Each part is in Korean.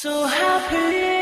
So happy.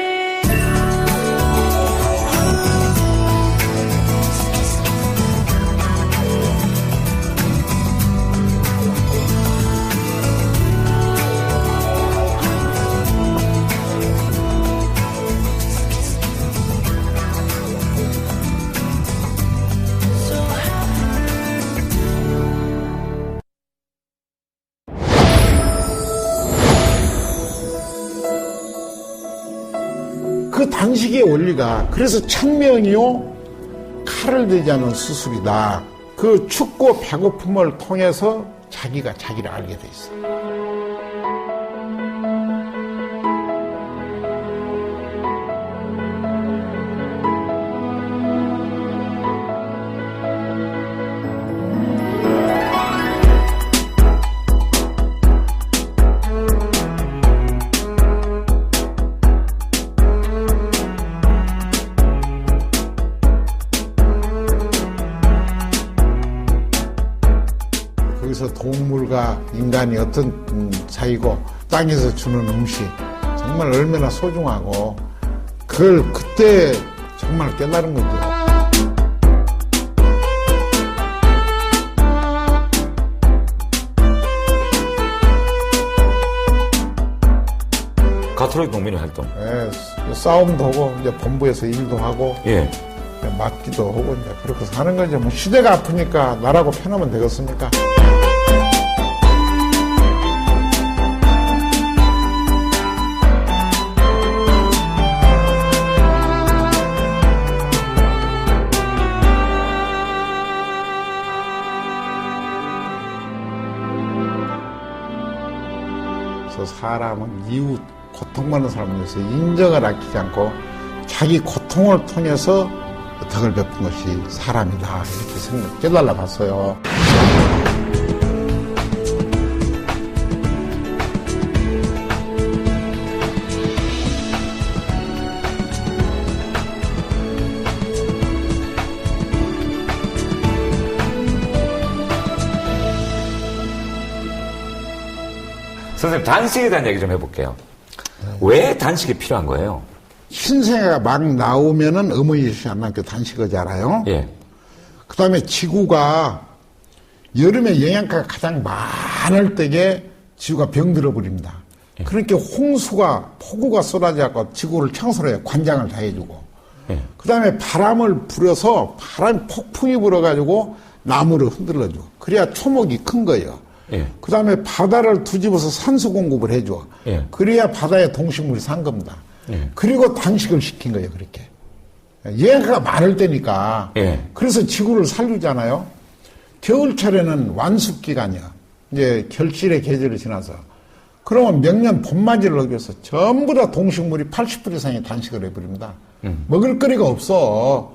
그 단식의 원리가 그래서 천명이요 칼을 대지 않은 수술이다. 그 춥고 배고픔을 통해서 자기가 자기를 알게 돼 있어. 거기서 동물과 인간이 어떤 사이고 땅에서 주는 음식 정말 얼마나 소중하고 그걸 그때 정말 깨달은 거죠. 가톨릭 농민의 활동. 예, 싸움도 하고 이제 본부에서 일도 하고 예. 맞기도 하고 이제 그렇게 사는 거죠. 뭐 시대가 아프니까 나라고 편하면 되겠습니까? 그래서 사람은 이웃 고통받는 사람을 위해서 인정을 아끼지 않고 자기 고통을 통해서 덕을 베푼 것이 사람이다 이렇게 깨달아 봤어요. 선생님, 단식에 대한 얘기 좀 해볼게요. 왜 단식이 필요한 거예요? 신생아가 막 나오면은 어머니시 안 남겨 단식하잖아요. 예. 그 다음에 지구가 여름에 영양가가 가장 많을 때에 지구가 병들어 버립니다. 예. 그러니까 홍수가 폭우가 쏟아져서 지구를 청소를 해요. 관장을 다 해주고. 예. 그 다음에 바람을 불어서 폭풍이 불어가지고 나무를 흔들어줘. 그래야 초목이 큰 거예요. 예. 그 다음에 바다를 뒤집어서 산소 공급을 해줘. 예. 그래야 바다에 동식물이 산 겁니다. 예. 그리고 단식을 시킨 거예요, 그렇게. 영양가가 많을 때니까. 예. 그래서 지구를 살리잖아요. 겨울철에는 완숙기간이야. 이제 결실의 계절이 지나서. 그러면 명년 봄맞이를 어겨서 전부 다 동식물이 80% 이상이 단식을 해버립니다. 먹을 거리가 없어.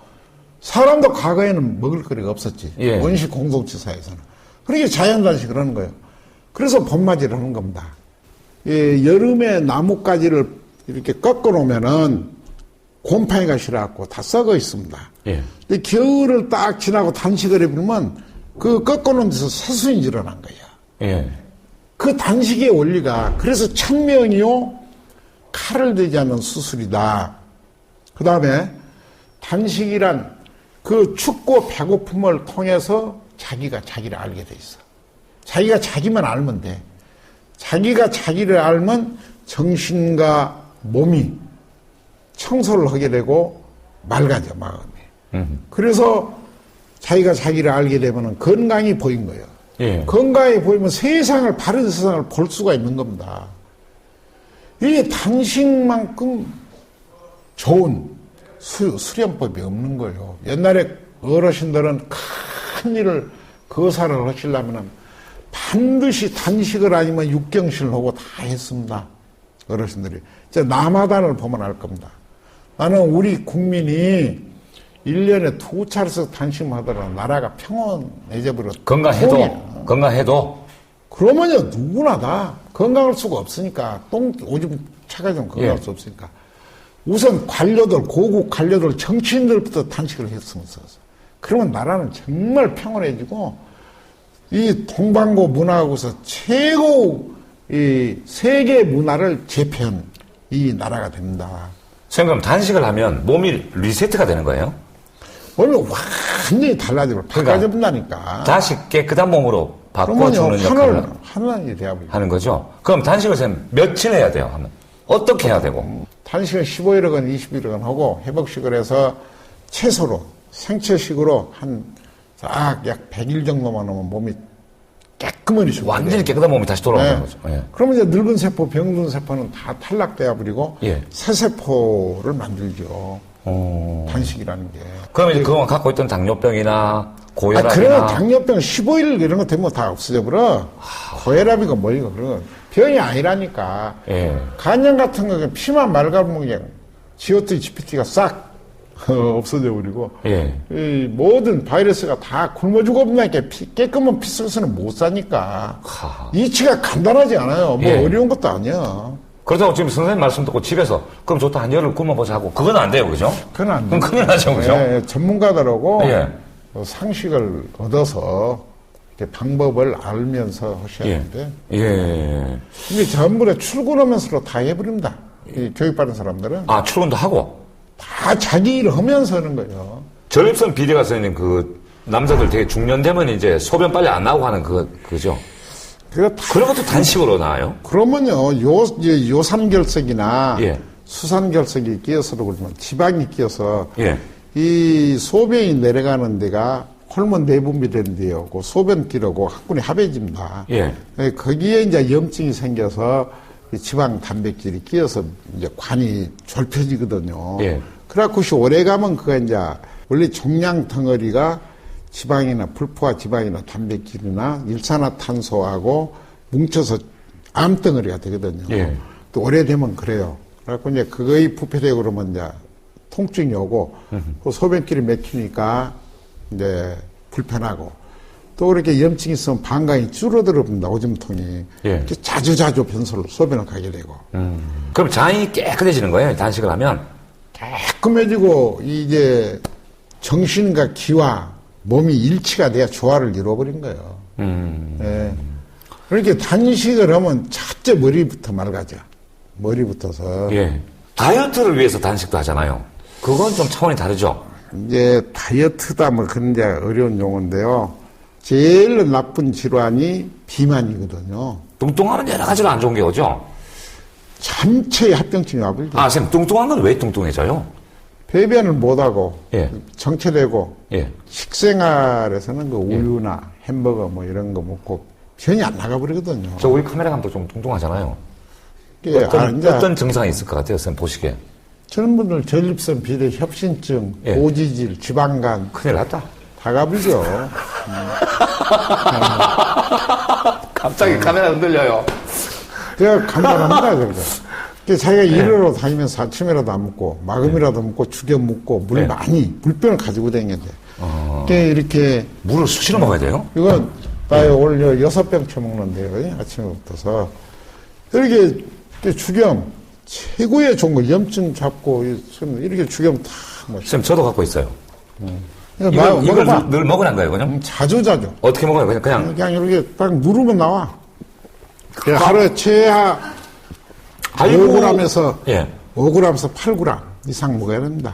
사람도 과거에는 먹을 거리가 없었지. 예. 원시 공동체 사회에서는. 그러니까 자연단식을 하는 거예요. 그래서 봄맞이를 하는 겁니다. 예, 여름에 나뭇가지를 이렇게 꺾어 놓으면은 곰팡이가 싫어갖고 다 썩어 있습니다. 예. 근데 겨울을 딱 지나고 단식을 해보면 그 꺾어 놓은 데서 새순이 일어난 거예요. 예. 그 단식의 원리가 그래서 천명이요 칼을 대지 않는 수술이다. 그 다음에 단식이란 그 춥고 배고픔을 통해서 자기가 자기를 알게 돼 있어. 자기가 자기만 알면 돼. 자기가 자기를 알면 정신과 몸이 청소를 하게 되고 맑아져, 마음이. 그래서 자기가 자기를 알게 되면 건강이 보인 거예요. 예. 건강이 보이면 세상을, 바른 세상을 볼 수가 있는 겁니다. 이게 단식만큼 좋은 수련법이 없는 거예요. 옛날에 어르신들은 큰 일을 거사를 하시려면 반드시 단식을 아니면 육경신을 하고 다 했습니다. 어르신들이. 이제 남하단을 보면 알 겁니다. 나는 우리 국민이 1년에 2차례씩 단식만 하더라도 나라가 평온해져버려. 건강해도? 그러면요, 누구나 다 건강할 수가 없으니까. 오줌 차가지면 건강할 수 없으니까. 우선 관료들, 고국 관료들, 정치인들부터 단식을 했으면 좋겠어. 그러면 나라는 정말 평온해지고, 이 동방고 문화하고서 최고 이 세계 문화를 재편 이 나라가 됩니다. 선생님, 그럼 단식을 하면 몸이 리세트가 되는 거예요? 몸이 완전히 달라지고 바꿔진다니까. 다시 깨끗한 몸으로 바꿔주는 역할을 하늘이 돼야죠. 하는 거죠. 그럼 단식을 선생님 며칠 해야 돼요? 하면 어떻게 해야 되고? 단식을 15일이건 20일이건 하고 회복식을 해서 채소로 생채식으로 약 100일 정도만 하면 몸이 깨끗하게 완전히 깨끗한 몸이 다시 돌아오는 네. 거죠. 예. 그러면 이제 늙은 세포, 병든 세포는 다 탈락되어 버리고 예. 새 세포를 만들죠. 단식이라는 게. 그러면 이제 그동안 갖고 있던 당뇨병이나 그래 고혈압이나 당뇨병 15일 이런 거 되면 다 없어져 버려. 고혈압이고 뭐 이거 그런 병이 아니라니까. 예. 간염 같은 거 피만 맑아보면 그냥 GOT, GPT가 싹 없어져 버리고 예. 이 모든 바이러스가 다 굶어 죽었나니까 깨끗한 피 썩어서는 못 사니까. 이치가 간단하지 않아요. 뭐 예. 어려운 것도 아니야. 그렇다고 지금 선생님 말씀 듣고 집에서 그럼 좋다 한 열흘 굶어보자 하고 그건 안 돼요, 그죠? 그건 안 그럼 돼. 큰일 나죠, 그죠? 예, 전문가들하고 예. 상식을 얻어서 이렇게 방법을 알면서 하셔야 예. 하는데 예. 이게 전부 다 출근하면서 다 해버립니다. 이 교육받은 사람들은 아, 출근도 하고? 다 자기 일을 하면서 하는 거예요. 전립선 비대가 선생님 그 남자들 되게 중년 되면 이제 소변 빨리 안 나오고 하는 그죠? 그거 다 그런 것도 단식으로 나와요? 그러면요, 이제 요산결석이나 예. 수산결석이 끼어서도 그렇지만 지방이 끼어서 예. 이 소변이 내려가는 데가 호르몬 내분비되는 데요. 그 소변기라고 한군에 합해집니다. 예. 거기에 이제 염증이 생겨서 이 지방 단백질이 끼어서 이제 관이 좁혀지거든요. 예. 그래갖고 오래 가면 그가 이제 원래 종양 덩어리가 지방이나 불포화 지방이나 단백질이나 일산화탄소하고 뭉쳐서 암덩어리가 되거든요. 예. 또 오래되면 그래요. 그래갖고 이제 그거의 부패되고 그러면 이제 통증이 오고 그 소변길이 막히니까 이제 불편하고 또 그렇게 염증이 있으면 방광이 줄어들어버린다, 오줌통이. 예. 이렇게 자주자주 변소를 소변을 가게 되고. 그럼 장이 깨끗해지는 거예요, 단식을 하면? 깔끔해지고 이제 정신과 기와 몸이 일치가 돼야 조화를 이루어버린 거예요. 예. 그렇게 단식을 하면 첫째 머리부터 맑아져. 머리부터서. 예. 다이어트를 위해서 단식도 하잖아요. 그건 좀 차원이 다르죠? 이제 다이어트다 뭐 그런 데 어려운 용어인데요. 제일 나쁜 질환이 비만이거든요. 뚱뚱하면 여러 가지로 안 좋은 게 오죠? 전체의 합병증이 와버리죠. 아, 선생님, 뚱뚱한 건 왜 뚱뚱해져요? 배변을 못하고 예. 정체되고 예. 식생활에서는 그 우유나 햄버거 뭐 이런 거 먹고 변이 안 나가버리거든요. 저 우리 카메라 감독 좀 뚱뚱하잖아요. 이게 이제 어떤 증상이 있을 것 같아요, 선생님 보시기에? 저런 분들 전립선 비대 협신증, 예. 고지질, 지방간 큰일 났다. 다 가버리죠. 갑자기 카메라 흔들려요. 제가 간단합니다, 그러니까. 자기가 일하러 다니면서 아침이라도 안 먹고, 마금이라도 먹고, 죽여 먹고, 물 네. 많이, 물병을 가지고 다녀야 돼. 이렇게, 물을 수시로 먹어야 돼요? 이건, 나 오늘 6병 처먹는데요, 아침부터서. 이렇게, 주겸, 최고의 좋은 거, 염증 잡고, 이렇게 주겸 다, 뭐. 선생님, 저도 갖고 있어요. 이걸 이걸 먹어봐. 늘 먹으란 거예요, 그냥? 자주자주. 어떻게 먹어요? 그냥 그냥 이렇게 딱 누르면 나와. 하루에 최하 아이고. 5g에서 예. 5g에서 8g 이상 먹어야 됩니다.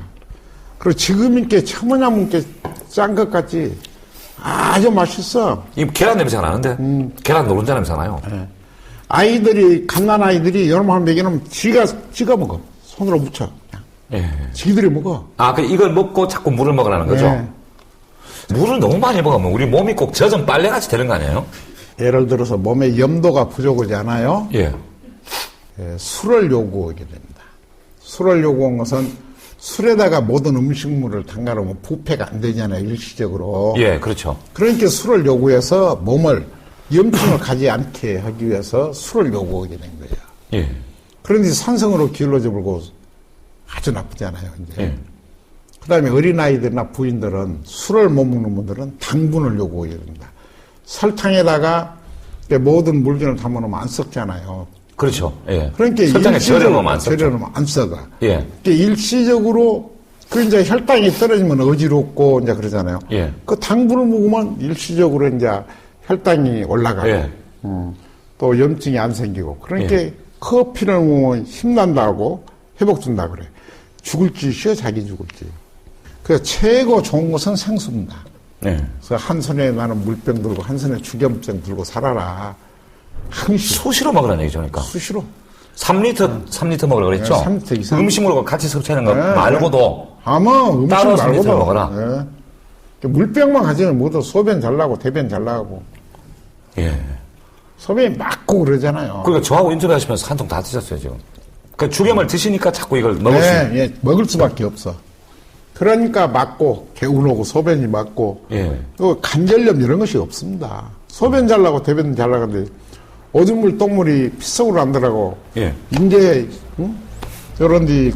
그리고 지금 있게 처모나문께 짠 것 같지 아주 맛있어. 이 계란 냄새가 나는데? 계란 노른자 냄새 나요. 네. 아이들이 갓난 아이들이 여름만 먹이면 지가 찍어 먹어. 손으로 묻혀. 그냥. 예. 지들이 먹어. 아, 이걸 먹고 자꾸 물을 먹으라는 거죠? 네. 물을 너무 많이 먹으면 우리 몸이 꼭 젖은 빨래같이 되는 거 아니에요? 예를 들어서 몸에 염도가 부족하지 않아요? 예. 술을 요구하게 됩니다. 술을 요구한 것은 술에다가 모든 음식물을 담가놓으면 부패가 안 되잖아요, 일시적으로. 예, 그렇죠. 그러니까 술을 요구해서 몸을 염증을 가지 않게 하기 위해서 술을 요구하게 된 거예요. 예. 그런데 산성으로 기울어져 버리고 아주 나쁘잖아요, 이제. 예. 그 다음에 어린아이들이나 부인들은 술을 못 먹는 분들은 당분을 요구하게 됩니다. 설탕에다가 모든 물건을 담아놓으면 안 썩잖아요. 그렇죠. 예. 그러니까 설탕에 절여놓으면 안 썩죠. 절여놓으면 안 썩어. 예. 그러니까 일시적으로 그 이제 혈당이 떨어지면 어지럽고 이제 그러잖아요. 예. 그 당분을 먹으면 일시적으로 이제 혈당이 올라가고 예. 또 염증이 안 생기고 그러니까 예. 커피를 먹으면 힘난다고 회복된다 그래. 죽을 짓이요, 자기 죽을 짓. 그래서 최고 좋은 것은 생수입니다. 네. 그래서 한 손에 나는 물병 들고 한 손에 죽염병 들고 살아라. 항시 수시로 먹으라는 얘기죠, 그러니까. 수시로. 3리터 먹으라고 그랬죠? 네, 3리터 이상. 음식물과 같이 섭취하는 거 네, 말고도. 아마 음식 따로 3리터 말고도 먹어라. 네. 물병만 가지면 모두 소변 잘 나고 대변 잘 나가고 예. 소변이 막고 그러잖아요. 그러니까 저하고 인터뷰하시면서 한 통 다 드셨어요, 지금. 그러니까 죽염을 드시니까 자꾸 이걸 먹을 수 있는. 예, 먹을 수밖에 없어. 그러니까 막고 개운 오고 소변이 막고 예. 또 관절염 이런 것이 없습니다. 소변 잘 나고 대변 잘 나가는데 오줌물 똥물이 핏속으로 안 들어가고 예. 인대 이런 데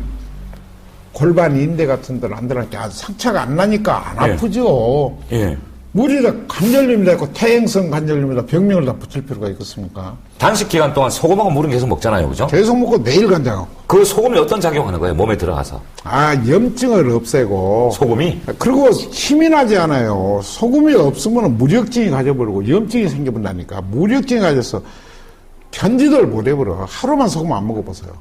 골반 인대 같은 데는 안 들어가니까 상처가 안 나니까 안 예. 아프죠. 예. 물이다 관절염이다 있고 퇴행성 관절염이다 병명을 다 붙일 필요가 있겠습니까? 단식 기간 동안 소금하고 물은 계속 먹잖아요, 그죠? 계속 먹고 매일 간장하고 그 소금이 어떤 작용하는 거예요, 몸에 들어가서? 염증을 없애고 소금이? 그리고 힘이 나지 않아요. 소금이 없으면 무력증이 가져버리고 염증이 생겨본다니까. 무력증이 가져서 견디들 못 해버려. 하루만 소금 안 먹어보세요.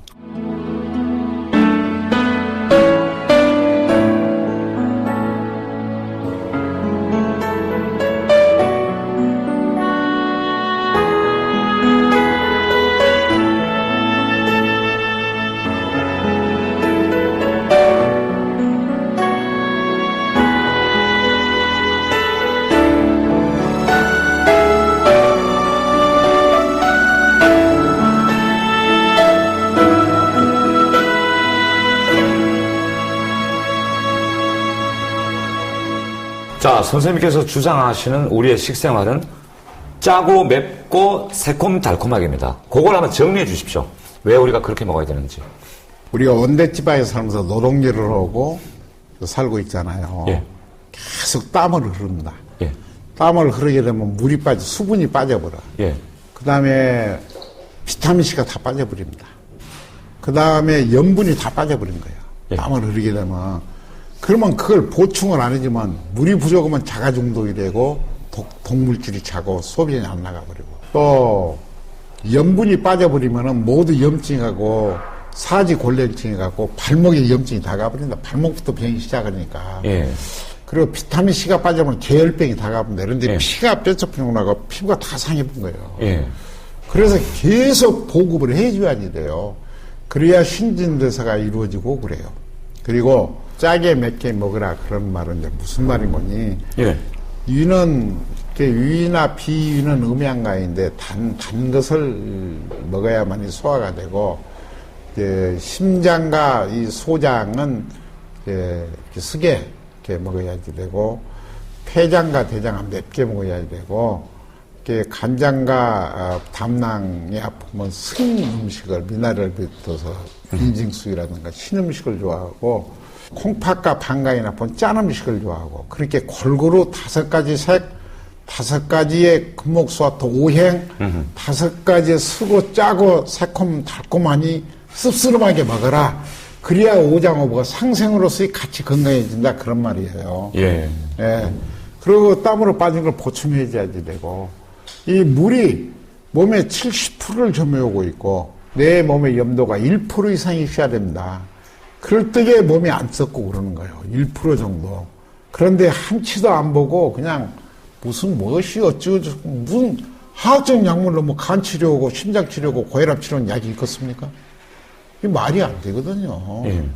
자, 선생님께서 주장하시는 우리의 식생활은 짜고 맵고 새콤달콤하게입니다. 그걸 한번 정리해 주십시오. 왜 우리가 그렇게 먹어야 되는지. 우리가 원대지방에 살면서 노동일을 하고 살고 있잖아요. 예. 계속 땀을 흐릅니다. 예. 땀을 흐르게 되면 물이 빠져, 수분이 빠져버려. 예. 그 다음에 비타민C가 다 빠져버립니다. 그 다음에 염분이 다 빠져버린 거예요. 예. 땀을 흐르게 되면. 그러면 그걸 보충을 안 해주면 물이 부족하면 자가 중독이 되고 독물질이 차고 소변이 안 나가버리고 또 염분이 빠져버리면은 모두 염증이 가고 사지 골련증이 가고 발목에 염증이 다 가버린다. 발목부터 병이 시작하니까. 예. 그리고 비타민C가 빠져버리면 계열병이 다 가버린다. 그런데 예. 피가 뾰족병 나고 피부가 다 상해본 거예요. 예. 그래서 계속 보급을 해줘야지 돼요. 그래야 신진대사가 이루어지고 그래요. 그리고 짜게 맵게 먹으라 그런 말은 이제 무슨 말인 거니? 예. 위는 위나 비위는 음양가인데 단 것을 먹어야만이 소화가 되고 이제 심장과 이 소장은 이렇게 쓰게 이렇게 먹어야지 되고 폐장과 대장은 맵게 먹어야지 되고 이렇게 간장과 담낭이 아프면 쓴 음식을 미나리를 비롯해서 빈징쑥이라든가 신음식을 좋아하고 콩팥과 방광이 나쁜 짠 음식을 좋아하고 그렇게 골고루 5가지 색, 5가지의 금목소화토 5행, 5가지의 쓰고 짜고 새콤 달콤하니 씁쓸하게 먹어라. 그래야 오장오버가 상생으로서의 같이 건강해진다 그런 말이에요. 예. 예. 그리고 땀으로 빠진 걸 보충해줘야지 되고 이 물이 몸의 70%를 점유하고 있고 내 몸의 염도가 1% 이상이 있어야 됩니다. 그럴 때에 몸이 안 썩고 그러는 거예요. 1% 정도. 그런데 한치도 안 보고 그냥 무슨 무엇이 어쩌고 무슨 화학적 약물로 뭐 간 치료하고 심장 치료하고 고혈압 치료는 약이 있겠습니까? 이게 말이 안 되거든요. 예.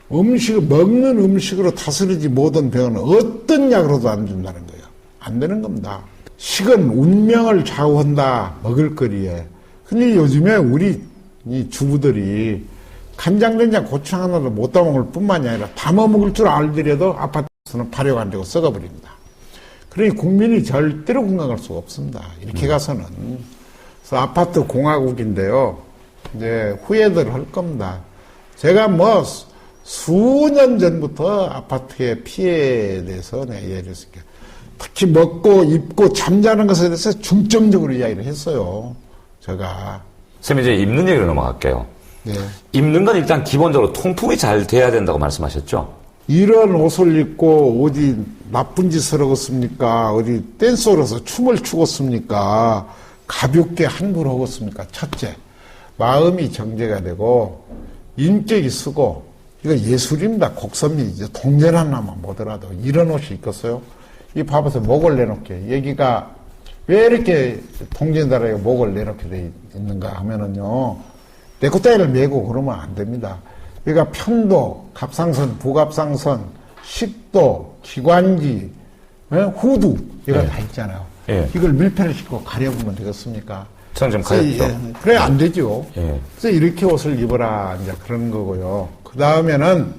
먹는 음식으로 다스리지 못한 병은 어떤 약으로도 안 준다는 거예요. 안 되는 겁니다. 식은 운명을 좌우한다. 먹을거리에. 근데 요즘에 우리 이 주부들이 간장된장 고추장 하나도 못 담아먹을 뿐만이 아니라 담아먹을 줄 알더라도 아파트에서는 발효가 안 되고 썩어버립니다. 그러니 국민이 절대로 건강할 수가 없습니다. 이렇게 가서는. 그래서 아파트 공화국인데요. 이제 후회들 할 겁니다. 제가 뭐 수년 전부터 아파트의 피해에 대해서 예를 들었으니까 특히 먹고 입고 잠자는 것에 대해서 중점적으로 이야기를 했어요. 제가. 선생님 이제 입는 얘기로 넘어갈게요. 네. 입는 건 일단 기본적으로 통풍이 잘 돼야 된다고 말씀하셨죠? 이런 옷을 입고 어디 나쁜 짓을 하겠습니까? 어디 댄서로서 춤을 추겠습니까? 가볍게 함부로 하겠습니까? 첫째. 마음이 정제가 되고 인격이 쓰고 이거 예술입니다. 곡선미 이제 동전 하나만 보더라도 이런 옷이 있겠어요? 이 봐봐서 목을 내놓게 여기가 왜 이렇게 동전다라에 목을 내놓게 돼 있는가 하면은요 네코타이를 메고 그러면 안 됩니다. 여기가 편도, 갑상선, 부갑상선, 식도, 기관지, 후두 이거 다 있잖아요. 이걸 밀폐를 시키고 가려보면 되겠습니까? 저는 좀 가렵죠. 그래 안 되죠. 그래서 이렇게 옷을 입어라 이제 그런 거고요. 그 다음에는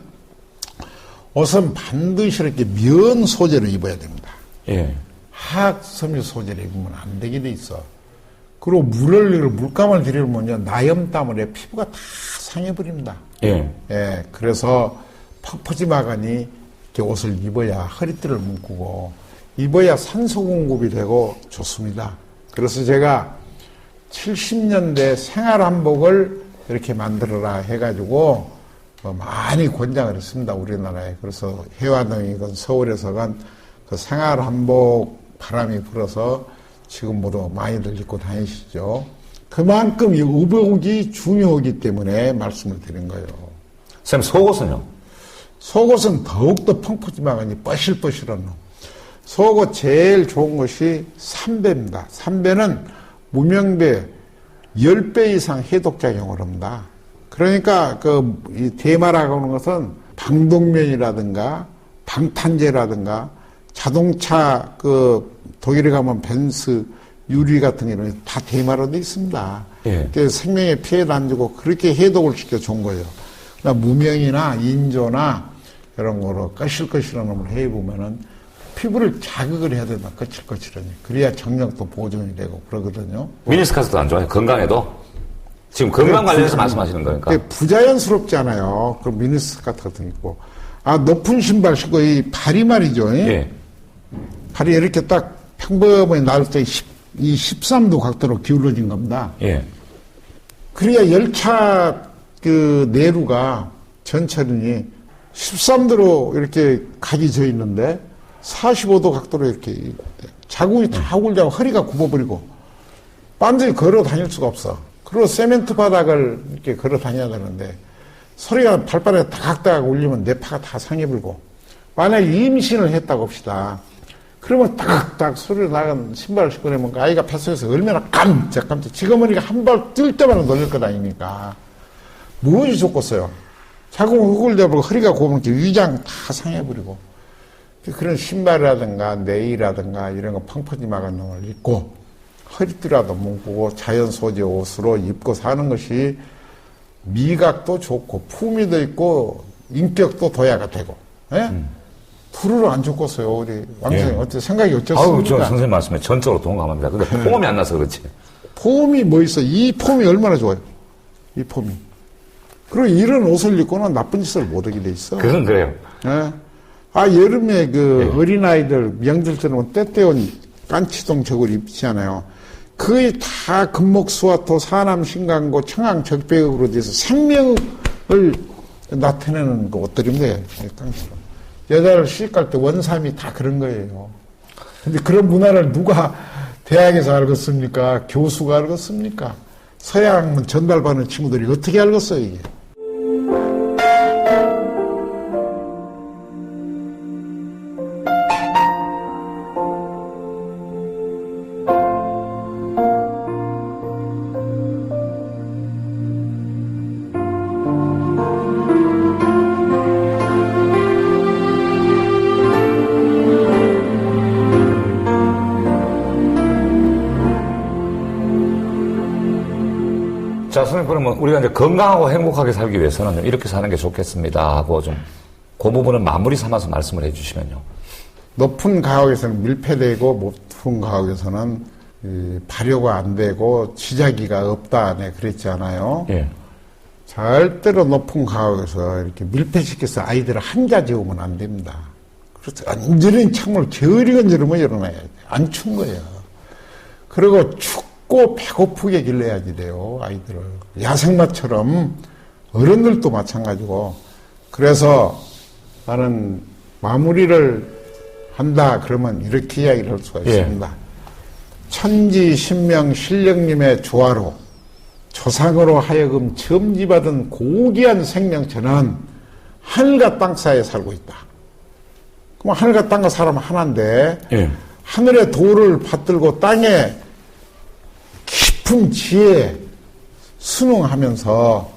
옷은 반드시 이렇게 면 소재로 입어야 됩니다. 하악 섬유 소재로 입으면 안 되게 돼 있어. 그리고 물감을 들이면요 나염땀을 해 피부가 다 상해버립니다. 그래서 퍽퍼짐하거니 이렇게 옷을 입어야 허리띠를 묶고 입어야 산소 공급이 되고 좋습니다. 그래서 제가 70년대 생활 한복을 이렇게 만들어라 해가지고 많이 권장을 했습니다. 우리나라에. 그래서 해화동이건 서울에서건 그 생활 한복 바람이 불어서 지금 모두 많이들 입고 다니시죠. 그만큼 이 의복이 중요하기 때문에 말씀을 드린 거예요. 선생님, 속옷은요? 속옷은 더욱더 펑퍼짐하거니 뻐실뻐실한 놈. 속옷 제일 좋은 것이 삼배입니다. 삼배는 무명배 10배 이상 해독작용을 합니다. 그러니까 이 대마라고 하는 것은 방독면이라든가 방탄제라든가 자동차 독일에 가면 벤츠 유리 같은 경우는 다 대마로 돼 있습니다. 그래서 생명에 피해를 안 주고 그렇게 해독을 시켜 준 거예요. 그러니까 무명이나 인조나 이런 거로 거실거실한 놈을 해보면은 피부를 자극을 해야 된다. 거칠거칠하니. 그래야 정력도 보존이 되고 그러거든요. 미니스커트도 안 좋아요? 건강에도? 지금 건강 관련해서 말씀하시는 거니까. 부자연스럽지 않아요. 그 미니스커트 같은 거 있고. 높은 신발 신고 이 발이 말이죠. 발이 이렇게 딱 평범하게 나올 때 이 13도 각도로 기울어진 겁니다. 그래야 열차 내루가 전철이 13도로 이렇게 각이 져 있는데 45도 각도로 이렇게 자국이 다 울자고 허리가 굽어버리고 반드시 걸어 다닐 수가 없어. 그리고 세멘트 바닥을 이렇게 걸어 다녀야 되는데 소리가 발바닥에 다각다각 울리면 뇌파가 다 상해불고 만약에 임신을 했다고 합시다. 그러면 딱딱 소리가 나간 신발을 신고 내면 아이가 뱃속에서 얼마나 깜짝 지금은 한 발 뜰 때마다 놀릴 것 아닙니까? 무엇이 좋겠어요? 자궁 후굴대버리고 허리가 굽으면 위장 다 상해버리고 그런 신발이라든가 네일이라든가 이런 거 펑퍼짐하는 놈을 입고 허리띠라도 묶고 자연 소재 옷으로 입고 사는 것이 미각도 좋고 품위도 있고 인격도 도야가 되고 두루루 안 좋겠어요. 우리 왕선생님 어때 생각이 어쩌습니까? 저 선생님 말씀에 전적으로 동감합니다. 근데 폼이 안 나서 그렇지. 폼이 뭐 있어? 이 폼이 얼마나 좋아요. 이 폼이. 그리고 이런 옷을 입고는 나쁜 짓을 못하게 돼 있어. 그건 그래요. 여름에 어린아이들 명절처럼 때때온 깐치동 저걸 입잖아요. 거의 다 금목수화토, 산암, 신강고, 청항, 적배역으로 돼서 생명을 나타내는 그 옷들인데, 여자를 시집갈 때 원삼이 다 그런 거예요. 근데 그런 문화를 누가 대학에서 알겠습니까? 교수가 알겠습니까? 서양 전달받는 친구들이 어떻게 알겠어요, 이게? 자, 선생님, 그러면 우리가 이제 건강하고 행복하게 살기 위해서는 이렇게 사는 게 좋겠습니다 하고 좀, 그 부분은 마무리 삼아서 말씀을 해 주시면요. 높은 가옥에서는 밀폐되고, 높은 가옥에서는 발효가 안 되고, 지자기가 없다, 네, 그랬지 않아요? 절대로 높은 가옥에서 이렇게 밀폐시켜서 아이들을 한자 재우면 안 됩니다. 그래서 완전히 창문을 저리건저리면 열어놔야 돼. 안 춘 거예요. 그리고 춥고 배고프게 길러야지 돼요, 아이들을. 야생마처럼 어른들도 마찬가지고. 그래서 나는 마무리를 한다 그러면 이렇게 이야기를 할 수가 있습니다. 천지 신명 신령님의 조화로 조상으로 하여금 점지받은 고귀한 생명체는 하늘과 땅 사이에 살고 있다. 그럼 하늘과 땅과 사람 하나인데 예. 하늘의 도를 받들고 땅의 깊은 지혜에 순응하면서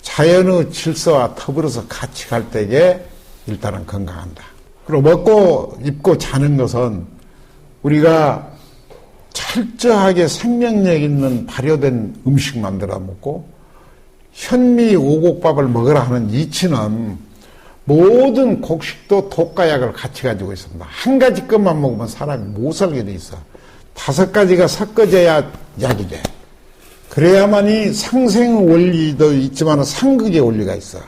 자연의 질서와 더불어서 같이 갈 때에 일단은 건강한다. 그리고 먹고 입고 자는 것은 우리가 철저하게 생명력 있는 발효된 음식 만들어 먹고 현미 오곡밥을 먹으라 하는 이치는 모든 곡식도 독과약을 같이 가지고 있습니다. 한 가지 것만 먹으면 사람이 못 살게 돼 있어. 5가지가 섞어져야 약이 돼. 그래야만이 상생의 원리도 있지만 상극의 원리가 있어.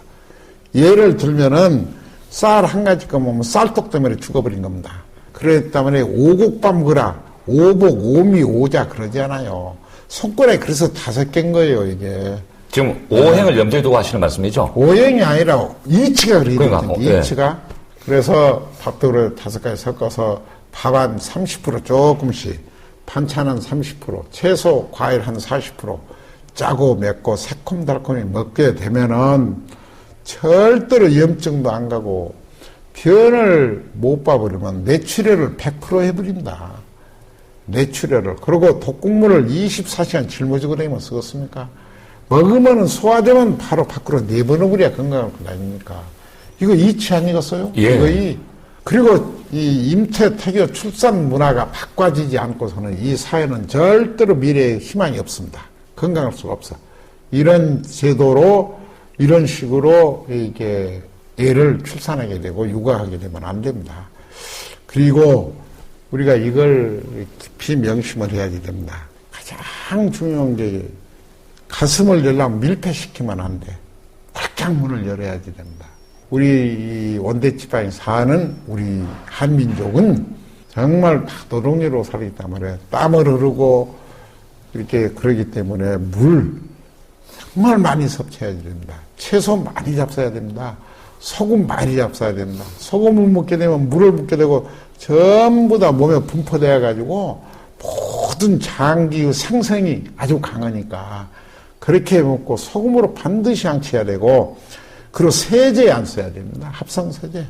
예를 들면은 쌀 한 가지 거 먹으면 쌀떡 때문에 죽어버린 겁니다. 그렇기 때문에 오곡밥 먹으라. 오복, 오미, 오자 그러지 않아요. 손가락에 그래서 5개인 거예요, 이게. 지금 오행을 염두에 두고 하시는 말씀이죠? 오행이 아니라 이치가 그러거든요. 그러니까, 이치가. 그래서 밥도를 5가지 섞어서 밥 한 30% 조금씩, 반찬은 30%, 채소, 과일 한 40%, 짜고 맵고 새콤달콤히 먹게 되면은 절대로 염증도 안 가고 변을 못 봐버리면 뇌출혈을 100% 해버린다. 뇌출혈을. 그리고 독국물을 24시간 짊어지고 다니면 쓰겠습니까? 먹으면은 소화되면 바로 밖으로 내보내버려야 건강할 것 아닙니까? 이거 이치 아니겠어요? 예. 이거 그리고 이 임태, 태교, 출산 문화가 바꿔지지 않고서는 이 사회는 절대로 미래에 희망이 없습니다. 건강할 수가 없어. 이런 제도로, 이런 식으로 이게 애를 출산하게 되고 육아하게 되면 안 됩니다. 그리고 우리가 이걸 깊이 명심을 해야 됩니다. 가장 중요한 게 가슴을 열려면 밀폐시키면 안 돼. 활짝 문을 열어야지 됩니다. 우리 이 원대지방에 사는 우리 한민족은 정말 노동요로 살기 때문에 땀을 흐르고 이렇게 그러기 때문에 물 정말 많이 섭취해야 됩니다. 채소 많이 잡숴야 됩니다. 소금 많이 잡숴야 됩니다. 소금을 먹게 되면 물을 먹게 되고 전부 다 몸에 분포되어 가지고 모든 장기의 생성이 아주 강하니까 그렇게 먹고 소금으로 반드시 양치해야 되고 그리고 세제 안 써야 됩니다. 합성세제.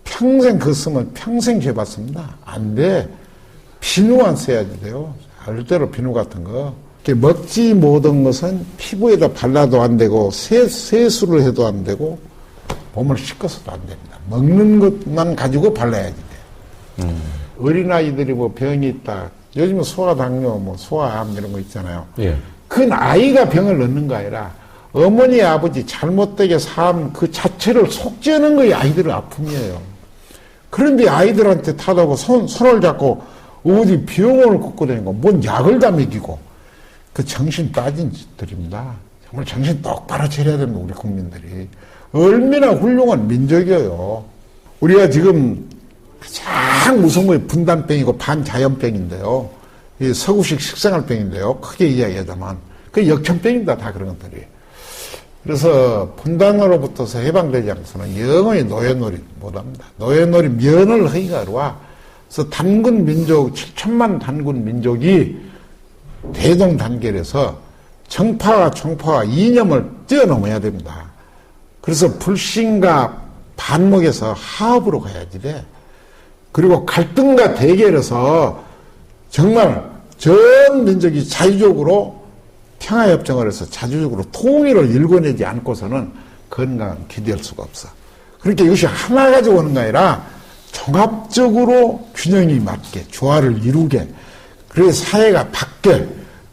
평생 그거 쓰면 평생 죄 받습니다. 안 돼. 비누 안 써야지 돼요. 절대로 비누 같은 거. 먹지 못한 것은 피부에다 발라도 안 되고 세수를 해도 안 되고 몸을 씻어서도 안 됩니다. 먹는 것만 가지고 발라야지 돼. 어린아이들이 뭐 병이 있다. 요즘은 소아당뇨, 뭐 소아암 이런 거 있잖아요. 예. 그건 아이가 병을 넣는 거 아니라 어머니, 아버지 잘못되게 삶 그 자체를 속죄하는 거이 아이들의 아픔이에요. 그런데 아이들한테 타다고 손을 잡고 어디 병원을 걷고 다니고 뭔 약을 다 먹이고 그 정신 빠진 짓들입니다. 정말 정신 똑바로 차려야 됩니다. 우리 국민들이. 얼마나 훌륭한 민족이에요. 우리가 지금 가장 무서운 게 분단병이고 반자연병인데요. 이 서구식 식생활병인데요. 크게 이야기하자면 그 역천병입니다. 다 그런 것들이. 그래서 분단으로부터서 해방되지 않고서는 영원히 노예놀이 못합니다. 노예놀이 면을 하기가 어려워. 그래서 단군 민족 7천만 단군 민족이 대동단결해서 정파와 총파와 이념을 뛰어넘어야 됩니다. 그래서 불신과 반목에서 화합으로 가야지 돼. 그리고 갈등과 대결에서 정말 전 민족이 자유적으로 평화협정을 해서 자주적으로 통일을 일궈내지 않고서는 건강은 기대할 수가 없어. 그러니까 이것이 하나 가지고 오는 게 아니라 종합적으로 균형이 맞게 조화를 이루게 그래야 사회가 바뀌게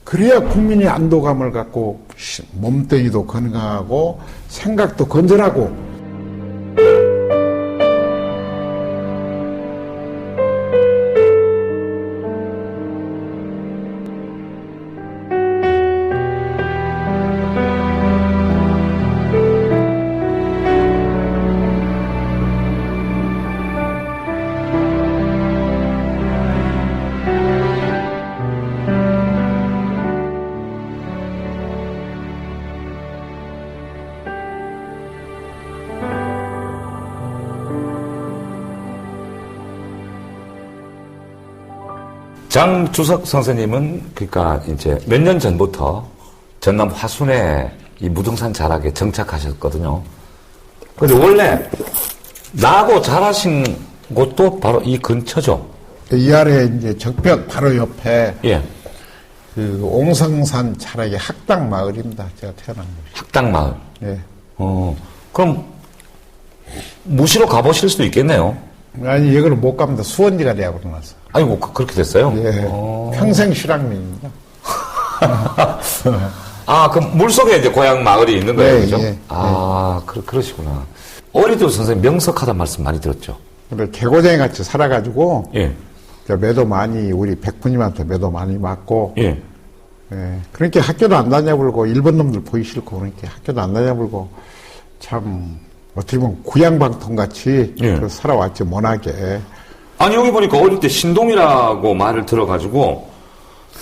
그래야 국민이 안도감을 갖고 몸뚱이도 건강하고 생각도 건전하고 장주석 선생님은 그러니까 이제 몇 년 전부터 전남 화순에 이 무등산 자락에 정착하셨거든요. 근데 원래 나고 자라신 곳도 바로 이 근처죠. 이 아래 이제 적벽 바로 옆에 예. 그 옹성산 자락의 학당 마을입니다. 제가 태어난 곳이. 학당 마을. 예. 그럼 무시로 가보실 수도 있겠네요. 아니 이걸 못 갑니다. 수원지가 되어버려 놨어. 아니 뭐 그렇게 됐어요? 예. 평생 실향민입니다. 아, 그 물속에 이제 고향 마을이 있는 거예요, 네, 그죠? 예, 아, 그러시구나. 어리도 선생님 명석하다는 말씀 많이 들었죠? 그래 개고쟁이 같이 살아가지고 예. 매도 많이 우리 백부님한테 매도 많이 맞고 예. 예. 그러니까 학교도 안 다녀불고 일본 놈들 보기 싫고 그러니까 학교도 안 다녀불고 참 어떻게 보면 구양방통 같이 예. 살아왔지 모나게. 아니, 여기 보니까 어릴 때 신동이라고 말을 들어가지고,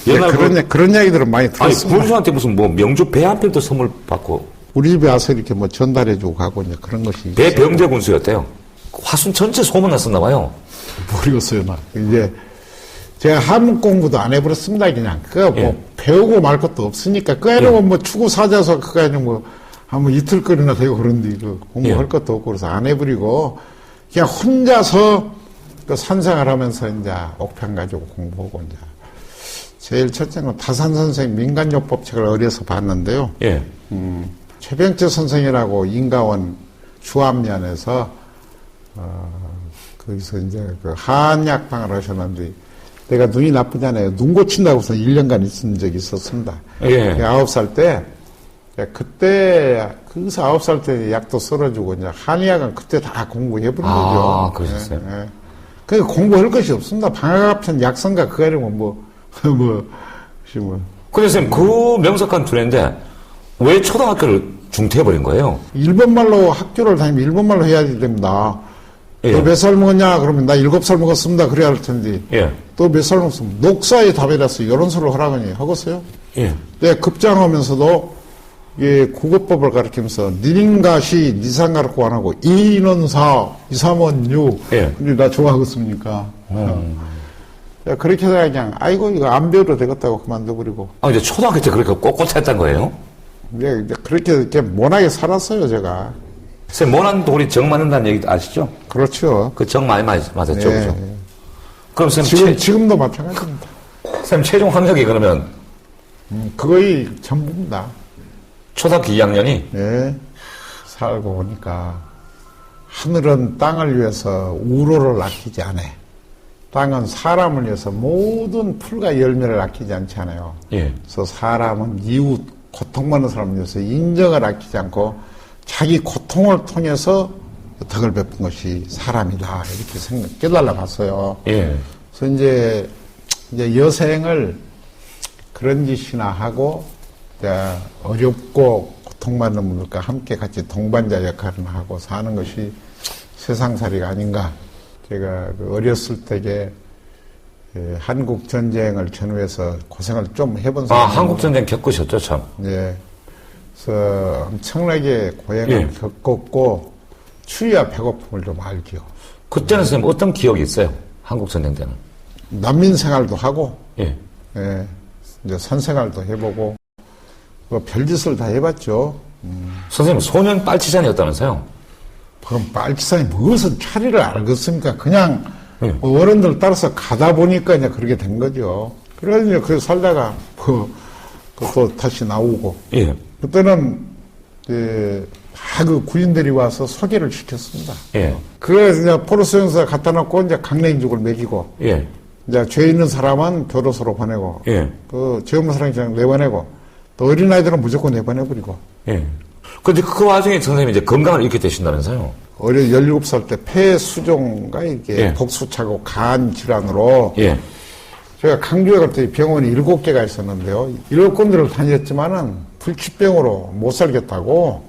옛날 그런 이야기들은 많이 아니, 들었습니다. 군수한테 무슨 뭐 명주 배 한 편도 선물 받고, 우리 집에 와서 이렇게 뭐 전달해주고 가고 이제 그런 것이 배병재 군수였대요. 화순 전체 소문났었나 봐요. 모르겠어요, 나. 이제 제가 한문 공부도 안 해버렸습니다, 그냥. 그거 뭐 예. 배우고 말 것도 없으니까. 그 애는 뭐 추구 사자서 그거 아니면 뭐 한번 이틀거리나 되고 그런데 그 공부할 예. 것도 없고 그래서 안 해버리고 그냥 혼자서 그 산생활 하면서 이제 옥편 가지고 공부하고 이제 제일 첫째는 다산 선생 민간요법 책을 어려서 봤는데요. 예. 최병철 선생이라고 인가원 주암면에서 거기서 이제 그 한약방을 하셨는데 내가 눈이 나쁘잖아요. 눈 고친다고 해서 1년간 있은 적이 있었습니다. 예. 9살 때 그때 거기서 9살 때 약도 썰어주고 이제 한의학은 그때 다 공부해버린 거죠. 그러셨어요? 예, 예. 그러니까 공부할 것이 없습니다. 방학합천 약선가 그거 아니면 뭐. 근데 선생님, 그 명석한 두뇌인데, 왜 초등학교를 중퇴해버린 거예요? 일본말로 학교를 다니면 일본말로 해야 됩니다. 예. 너 몇 살 먹었냐? 그러면 나 7살 먹었습니다. 그래야 할 텐데. 예. 또 몇 살 먹었으면 녹사에 답이라서 이런 소리를 하라거니 하겠어요? 예. 내가 급장하면서도 이 국어법을 가르치면서 니린가시 니상 가르고 안 하고 이인원사 이삼원유 예. 근데 나 좋아하겠습니까? 그렇게 해서 그냥 아이고 이거 안 배워도 되겠다고 그만둬버리고 아, 이제 초등학교 때 그렇게 꼿꼿했단 거예요? 이제 그렇게 이렇게 모나게 살았어요 제가. 선생님, 모난 돌이 정 맞는다는 얘기 아시죠? 그렇죠. 그 정 많이 맞았죠, 네. 그죠? 그럼 선생님, 지금도 마찬가지입니다. 선생님 최종 학력이 그러면 그거의 전부입니다. 초등학교 2학년이? 예. 살고 보니까 하늘은 땅을 위해서 우로를 아끼지 않아. 땅은 사람을 위해서 모든 풀과 열매를 아끼지 않지 않아요. 예. 그래서 사람은 이웃, 고통받는 사람을 위해서 인정을 아끼지 않고 자기 고통을 통해서 덕을 베푼 것이 사람이다. 이렇게 깨달아 봤어요. 예. 그래서 이제 여생을 그런 짓이나 하고, 어렵고 고통받는 분들과 함께 같이 동반자 역할을 하고 사는 것이 세상살이가 아닌가. 제가 어렸을 때에 한국 전쟁을 전후해서 고생을 좀 해본 사람. 한국 전쟁 겪으셨죠, 참. 예. 그래서 엄청나게 고행을 예. 겪었고 추위와 배고픔을 좀 알죠. 그때는 선생님 어떤 기억이 있어요? 한국 전쟁 때는? 난민 생활도 하고, 예. 예. 이제 산 생활도 해보고, 별짓을 다 해봤죠. 선생님, 소년 빨치산이었다면서요? 그럼 빨치산이 무엇은 차리를 알겠습니까? 그냥 예. 어른들 따라서 가다 보니까 이제 그렇게 된 거죠. 그래서 이제 그 살다가 또 다시 나오고. 예. 그때는 다 그 구인들이 와서 소개를 시켰습니다. 예. 그래서 이제 포로수용소에 갖다 놓고 이제 강냉죽을 먹이고, 예. 이제 죄 있는 사람은 교도소로 보내고, 예. 죄 없는 사람 그냥 내보내고, 또 어린아이들은 무조건 내보내버리고. 예. 근데 그 와중에 선생님이 이제 건강을 잃게 되신다면서요? 17살 때 폐수종가 이게 예. 복수차고 간 질환으로 예. 제가 강주에 갈 때 병원이 7개가 있었는데요. 7군데를 다녔지만은 불치병으로 못 살겠다고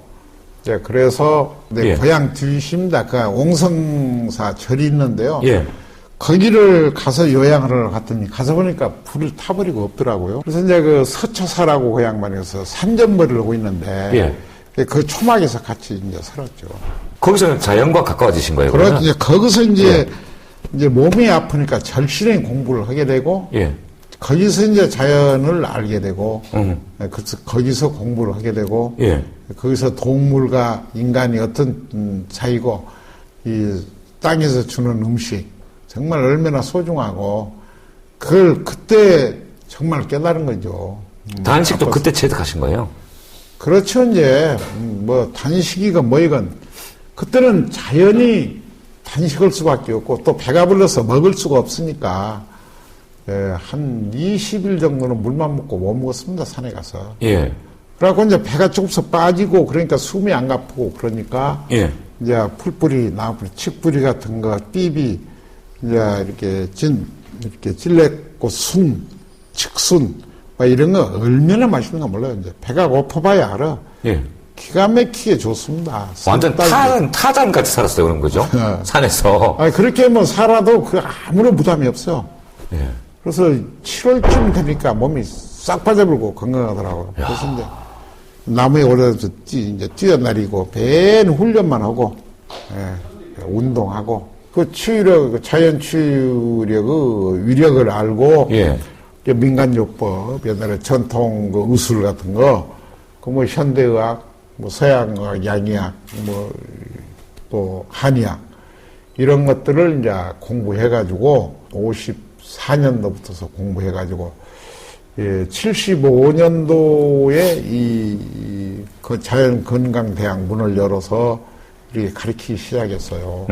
이제 그래서 내 예. 고향 뒤심다 그 옹성사 절이 있는데요. 예. 거기를 가서 요양하러 갔더니 가서 보니까 불을 타버리고 없더라고요. 그래서 이제 그 서초사라고 고향만에서 산전벌이를 하고 있는데 그 초막에서 같이 이제 살았죠. 거기서는 자연과 가까워지신 거예요? 그렇죠. 그러면? 이제 거기서 이제 몸이 아프니까 절실히 공부를 하게 되고 예. 거기서 이제 자연을 알게 되고, 그래서 거기서 공부를 하게 되고, 예. 거기서 동물과 인간이 어떤 사이고, 이 땅에서 주는 음식, 정말 얼마나 소중하고, 그걸 그때 정말 깨달은 거죠. 단식도 그때 체득하신 거예요? 그렇죠, 이제, 뭐, 단식이건 뭐이건, 그때는 자연히 단식할 수밖에 없고, 또 배가 불러서 먹을 수가 없으니까, 예, 한 20일 정도는 물만 먹고 못 먹었습니다, 산에 가서. 예. 그래갖고 이제 배가 조금씩 빠지고, 그러니까 숨이 안 가쁘고, 그러니까, 예. 이제 풀뿌리, 나무뿌리, 칡뿌리 같은 거, 삐비, 이제 이렇게 찔레꽃 순, 칡순, 뭐 이런 거 얼마나 맛있는 거 몰라요, 이제. 배가 고파봐야 알아. 예. 기가 막히게 좋습니다. 완전 타잔같이 살았어요, 그런 거죠? 네. 산에서. 아니, 그렇게 뭐 살아도 그 아무런 부담이 없어요. 예. 그래서 7월쯤 되니까 몸이 싹 빠져버리고 건강하더라고요. 그래서 이제 나무에 올라서 이제 뛰어내리고, 배는 훈련만 하고, 예, 운동하고, 그 치유력, 그 자연 치유력, 그 위력을 알고, 예. 민간요법, 옛날에 전통 그 의술 같은 거, 그 뭐 현대의학, 뭐 서양의학, 양의학, 뭐 또 한의학, 이런 것들을 이제 공부해가지고, 54년도부터서 공부해가지고, 예, 75년도에 그 자연건강대학 문을 열어서 이렇게 가르치기 시작했어요.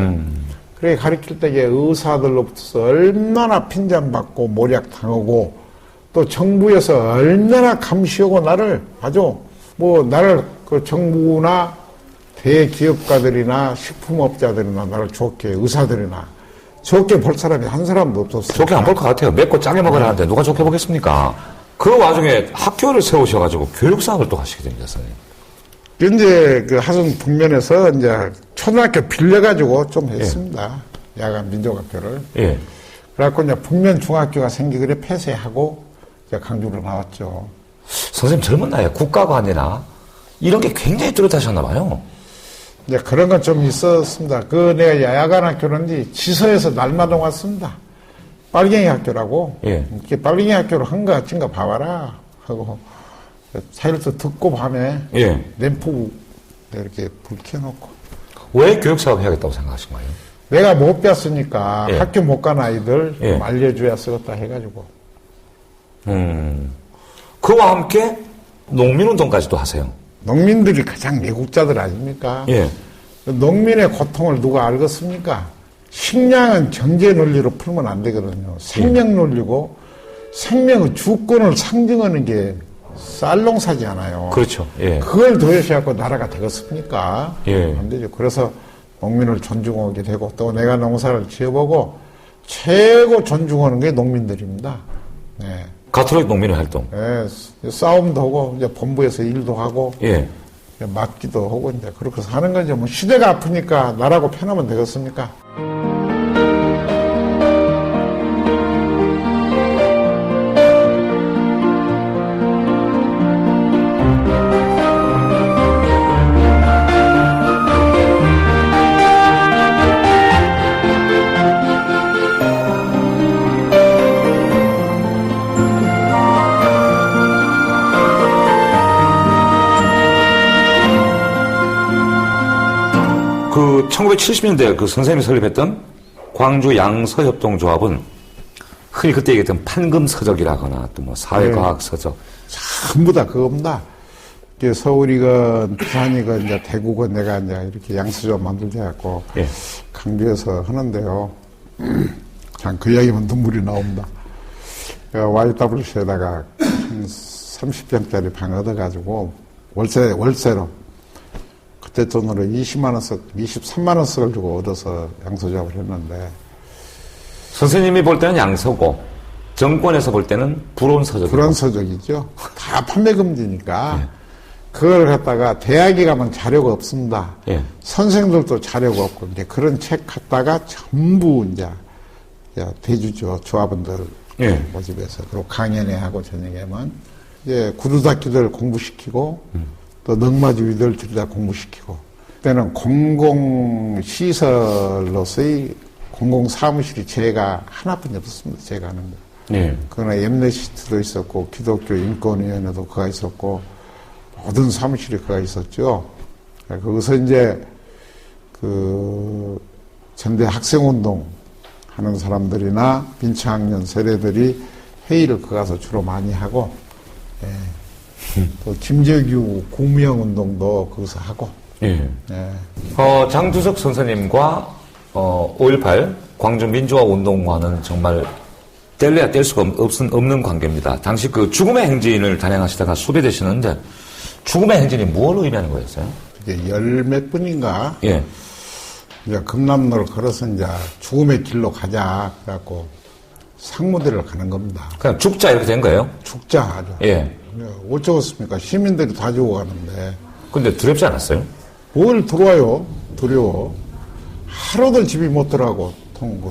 그래, 가르칠 때에 의사들로부터 얼마나 핀잔받고 모략당하고, 또 정부에서 얼마나 감시하고 나를 아주, 나를 그 정부나 대기업가들이나 식품업자들이나 나를 좋게, 의사들이나 좋게 볼 사람이 한 사람도 없었어요. 좋게 안 볼 것 같아요. 맵고 짜게 먹으라 하는데 누가 좋게 보겠습니까? 그 와중에 학교를 세우셔가지고 교육사업을 또 하시게 됩니다, 선생님. 이제 그 하성 북면에서 이제 초등학교 빌려가지고 좀 했습니다. 야간 민족학교를. 예. 그래갖고 이제 북면 중학교가 생기길래 폐쇄하고 이제 강주로 나왔죠. 선생님 젊은 나이에 국가관이나 이런 게 굉장히 뚜렷하셨나 봐요. 이제 그런 건 좀 있었습니다. 내가 야간 학교는지 지서에서 날마다 왔습니다. 빨갱이 학교라고. 예. 이렇게 빨갱이 학교를 한가 어쩐가 봐봐라 하고 사일도 듣고 밤에 예. 램프 이렇게 불 켜놓고. 왜 교육사업 해야겠다고 생각하신 거예요? 내가 못 배웠으니까 예. 학교 못 간 아이들 예. 좀 알려줘야 쓰겠다 해가지고. 그와 함께 농민운동까지도 하세요. 농민들이 가장 애국자들 아닙니까? 예. 농민의 고통을 누가 알겠습니까? 식량은 경제 논리로 풀면 안 되거든요. 생명 논리고 생명의 주권을 상징하는 게 쌀농사잖아요. 그렇죠. 예. 그걸 도외시하고 나라가 되겠습니까? 예. 안 되죠. 그래서 농민을 존중하게 되고 또 내가 농사를 지어보고 최고 존중하는 게 농민들입니다. 네. 가톨릭 농민의 활동. 예, 싸움도 하고 이제 본부에서 일도 하고 예. 맡기도 하고 이제 그렇게 사는 거죠. 뭐 시대가 아프니까 나라고 편하면 되겠습니까? 그 1970년대 그 선생님이 설립했던 광주 양서협동조합은 흔히 그때 얘기했던 판금서적이라거나 또 뭐 사회과학서적 전부 다 그겁니다. 서울이건 부산이건 이제 대구건 내가 이제 이렇게 양서조합 만들자 갖고 예. 강주에서 하는데요. 참 그 이야기면 눈물이 나옵니다. YWC에다가 한 30평짜리 방 얻어가지고 월세로 그때 돈으로 23만 원 씩을 주고 얻어서 양서조합을 했는데 선생님이 볼 때는 양서고 정권에서 볼 때는 불온서적. 불온서적이죠. 다 판매 금지니까 예. 그걸 갖다가 대학에 가면 자료가 없습니다. 예. 선생들도 자료가 없고 이제 그런 책 갖다가 전부 이제 대주죠. 조합원들 예. 모집해서 그리고 강연회 하고 저녁에만 이제 구두닦이들 공부시키고 또 넉마주의들 들여다 공부시키고 그때는 공공시설로서의 공공사무실이 제가 하나뿐이 없었습니다. 제가 하는 거. 예. 그러나 엠네시티도 있었고 기독교 인권위원회도 그가 있었고 모든 사무실에 그가 있었죠. 거기서 이제 그 전대 학생운동 하는 사람들이나 빈창학년 세대들이 회의를 그 가서 주로 많이 하고, 또 김재규 구미형 운동도 거기서 하고. 예. 장두석 선생님과 5.18 광주 민주화 운동과는 정말 뗄래야 뗄 수가 없는 관계입니다. 당시 그 죽음의 행진을 단행하시다가 소개되시는데 죽음의 행진이 무엇을 의미하는 거였어요? 이게 열 몇 분인가? 예. 이제 금남로를 걸어서 이제 죽음의 길로 가자. 그래갖고 상무대를 가는 겁니다. 그냥 죽자 이렇게 된 거예요? 죽자 하죠. 예. 어쩌겠습니까? 시민들이 다 죽어가는데. 근데 두렵지 않았어요? 뭘 들어와요? 두려워. 하루들 집이 못 들어가고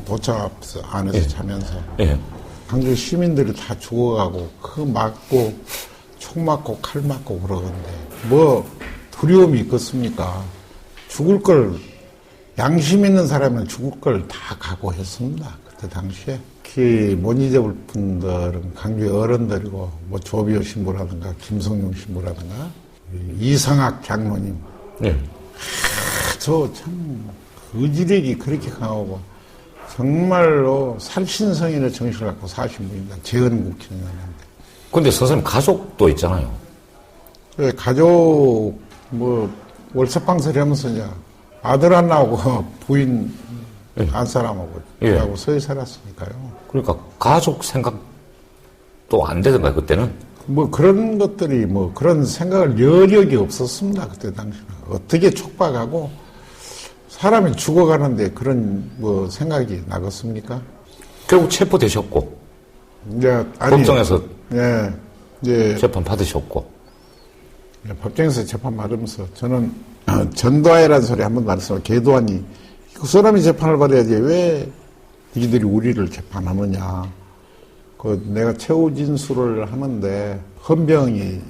도착 안에서 자면서. 예. 광주 시민들이 다 죽어가고 그 맞고 총 맞고 칼 맞고 그러는데 뭐 두려움이 있겠습니까? 죽을 걸 양심 있는 사람은 죽을 걸 다 각오했습니다. 그때 당시에. 특히 못 잊어볼 분들은 광주의 어른들이고 뭐 조비오 신부라든가 김성용 신부라든가 이상학 장로님. 예. 저 참 의지력이 그렇게 강하고 정말로 살신성인의 정신을 갖고 사신 분입니다. 재헌국 청년인데. 근데 선생님 가족도 있잖아요. 가족 뭐 월세방설이 하면서 이제 아들 안 나오고 부인 한 사람하고 예. 하고 서해 살았으니까요. 그러니까 가족 생각도 안 되던가요 그때는? 뭐 그런 것들이 뭐 그런 생각을 여력이 없었습니다. 그때 당시는 어떻게 촉박하고 사람이 죽어가는데 그런 뭐 생각이 나겠습니까? 결국 체포되셨고 이제 법정에서 예, 이제 재판 받으셨고 법정에서 재판 받으면서 저는 전도하이라는 소리 한번 말씀을 계도하니 그 사람이 재판을 받아야지 왜 니들이 우리를 재판하느냐. 그 내가 최후 진술을 하는데 헌병이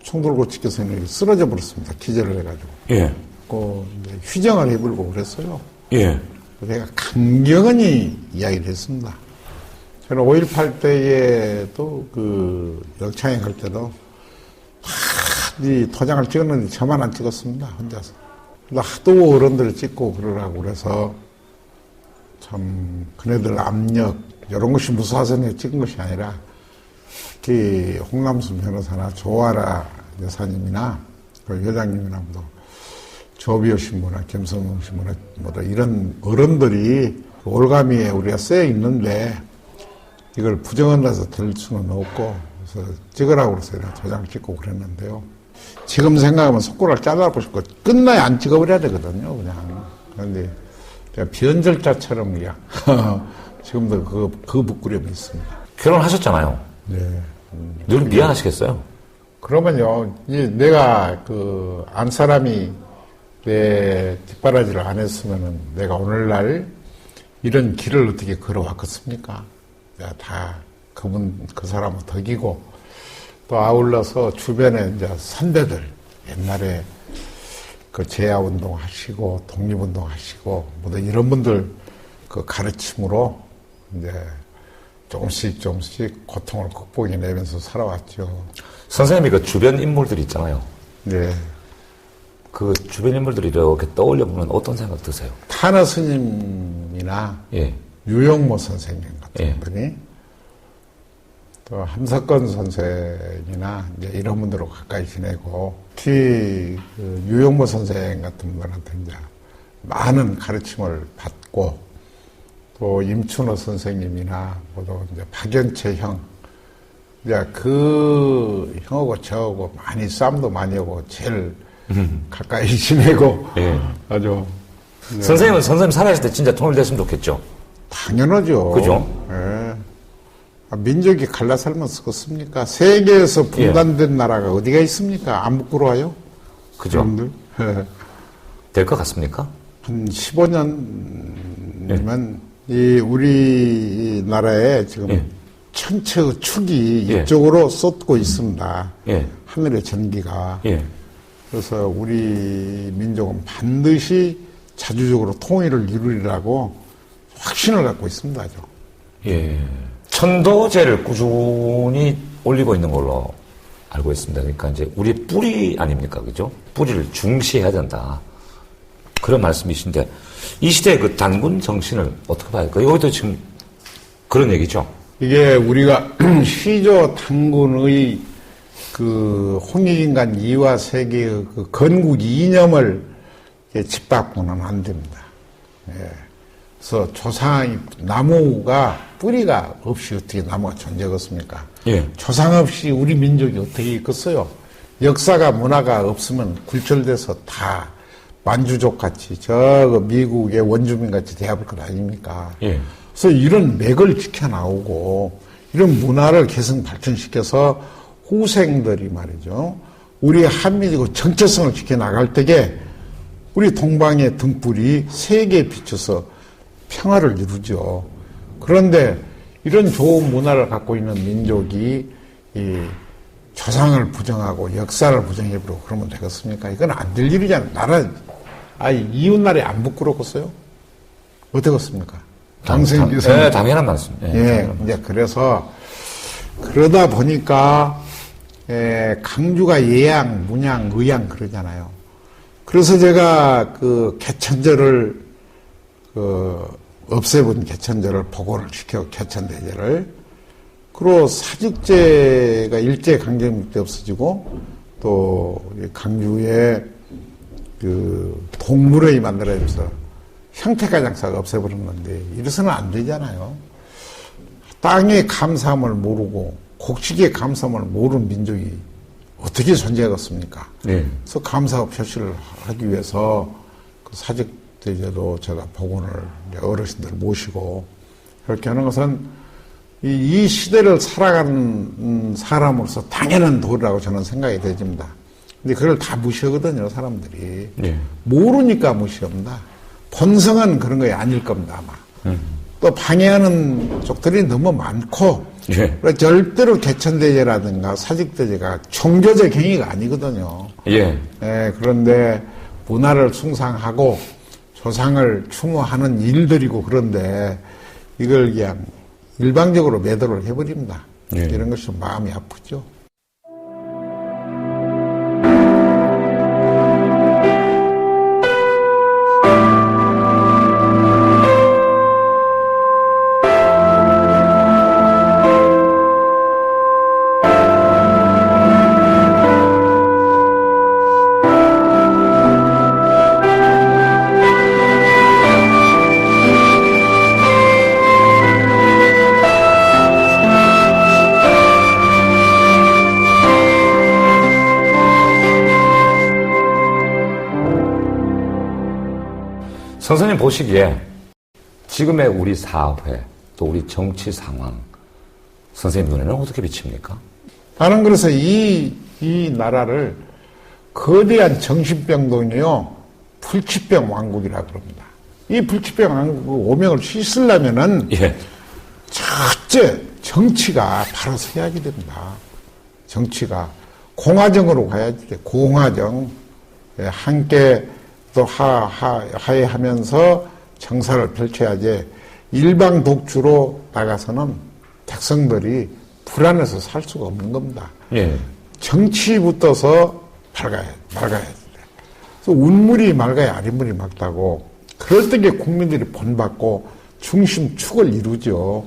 총 들고 찍혀서 쓰러져 버렸습니다. 기절을 해가지고. 예. 그 휘정을 해불고 그랬어요. 예. 내가 강경하니 이야기를 했습니다. 저는 5.18 때에도 그 역창에 갈 때도 이 도장을 찍었는데 저만 안 찍었습니다. 혼자서. 하도 어른들 찍고 그러라고 그래서 참 그네들 압력 이런 것이 무서워서 찍은 것이 아니라 특히 홍남순 변호사나 조아라 여사님이나 그 회장님이나 뭐 조비오 신부나 김성용 신부나 뭐 이런 어른들이 올가미에 우리가 쓰여 있는데 이걸 부정한다서 될 수는 없고 그래서 찍으라고 그래서 도장 찍고 그랬는데요. 지금 생각하면 속고를 잘라보고 싶고 끝나야 안 찍어버려야 되거든요. 그냥. 그런데 제가 변절자처럼 그냥 지금도 그 부끄러움이 있습니다. 결혼하셨잖아요. 네. 늘 미안하시겠어요? 그러면요, 내가 안 사람이 내 뒷바라지를 안 했으면은 내가 오늘날 이런 길을 어떻게 걸어왔겠습니까? 내가 다 그 사람을 덕이고 또 아울러서 주변에 이제 선배들 옛날에 그 제야운동 하시고 독립운동 하시고 뭐 이런 분들 그 가르침으로 이제 조금씩 고통을 극복해내면서 살아왔죠. 선생님이 그 주변 인물들 있잖아요. 네. 그 주변 인물들이 이렇게 떠올려 보면 어떤 생각 드세요? 타너 스님이나 예. 유영모 선생님 같은 예. 분이 또 함석건 선생이나 이제 이런 분들하고 가까이 지내고 특히 그 유영모 선생 같은 분한테 이제 많은 가르침을 받고 또 임춘호 선생님이나 또 이제 박연채 형 이제 그 형하고 저하고 많이 싸움도 많이 하고 제일 가까이 지내고 예. 아주 선생님은 선생님 살아있을 때 진짜 통일됐으면 좋겠죠. 당연하죠. 그죠? 예. 민족이 갈라 살면 쓰겠습니까? 세계에서 분단된 나라가 어디가 있습니까? 안 부끄러워요? 그죠? 여러분들? 예. 될 것 같습니까? 한 15년이면 이 우리나라에 지금 예. 천체의 축이 예. 이쪽으로 쏟고 있습니다. 예. 하늘의 전기가. 예. 그래서 우리 민족은 반드시 자주적으로 통일을 이루리라고 확신을 갖고 있습니다. 아주. 예. 천도제를 꾸준히 올리고 있는 걸로 알고 있습니다. 그러니까 이제 우리 뿌리 아닙니까? 그죠? 뿌리를 중시해야 된다. 그런 말씀이신데, 이 시대의 그 단군 정신을 어떻게 봐야 할까요? 여기도 지금 그런 얘기죠. 이게 우리가 시조 단군의 그 홍익인간 이화 세계의 그 건국 이념을 짓밟고는 안 됩니다. 예. 그래서 조상, 나무가 뿌리가 없이 어떻게 나무가 존재하겠습니까? 예. 조상 없이 우리 민족이 어떻게 있겠어요? 역사가 문화가 없으면 굴절돼서 다 만주족 같이 저 미국의 원주민 같이 대합할 것 아닙니까? 예. 그래서 이런 맥을 지켜나오고 이런 문화를 개성 발전시켜서 후생들이 말이죠. 우리 한민족 정체성을 지켜나갈 때에 우리 동방의 등불이 세계에 비춰서 평화를 이루죠. 그런데 이런 좋은 문화를 갖고 있는 민족이 이 조상을 부정하고 역사를 부정해버리고 그러면 되겠습니까? 이건 안 될 일이잖아요. 나라, 이웃나라에 안 부끄럽겠어요? 어떻겠습니까? 당생교수. 네, 당연한 말씀. 예, 이제 그래서 그러다 보니까 강주가 예양, 문양, 의양 그러잖아요. 그래서 제가 그 개천절을 없애본 개천절을 복원을 시켜 개천대제를 그리고 사직제가 일제강점기 때 없어지고 또 강주에 그 동물원이 만들어져서 형태가 장사가 없애버렸는데 이래서는 안 되잖아요. 땅의 감사함을 모르고 곡식의 감사함을 모르는 민족이 어떻게 존재하겠습니까? 네. 그래서 감사 표시를 하기 위해서 그 사직대제도 제가 복원을 어르신들 모시고 이렇게 하는 것은 이 시대를 살아가는 사람으로서 당연한 도리라고 저는 생각이 되집니다. 근데 그걸 다 무시하거든요, 사람들이. 네. 모르니까 무시합니다. 본성은 그런 게 아닐 겁니다, 아마. 또 방해하는 쪽들이 너무 많고, 예. 절대로 개천대제라든가 사직대제가 종교적 행위가 아니거든요. 예. 예, 그런데 문화를 숭상하고 조상을 추모하는 일들이고 그런데 이걸 그냥 일방적으로 매도를 해버립니다. 예. 이런 것이 좀 마음이 아프죠. 선생님 보시기에 지금의 우리 사회 또 우리 정치 상황 선생님 눈에는 어떻게 비칩니까? 나는 그래서 이 나라를 거대한 정신병동이요 불치병 왕국이라 그럽니다. 이 불치병 왕국 오명을 씻으려면은 예. 첫째 정치가 바로 서야지 됩니다. 정치가 공화정으로 가야지 돼. 공화정 함께 또 하해하면서 정사를 펼쳐야지 일방 독주로 나가서는 백성들이 불안해서 살 수가 없는 겁니다. 예. 정치부터서 맑아야 돼. 그래서 운물이 맑아야 아랫물이 맑다고. 그럴 때에 국민들이 본받고 중심축을 이루죠.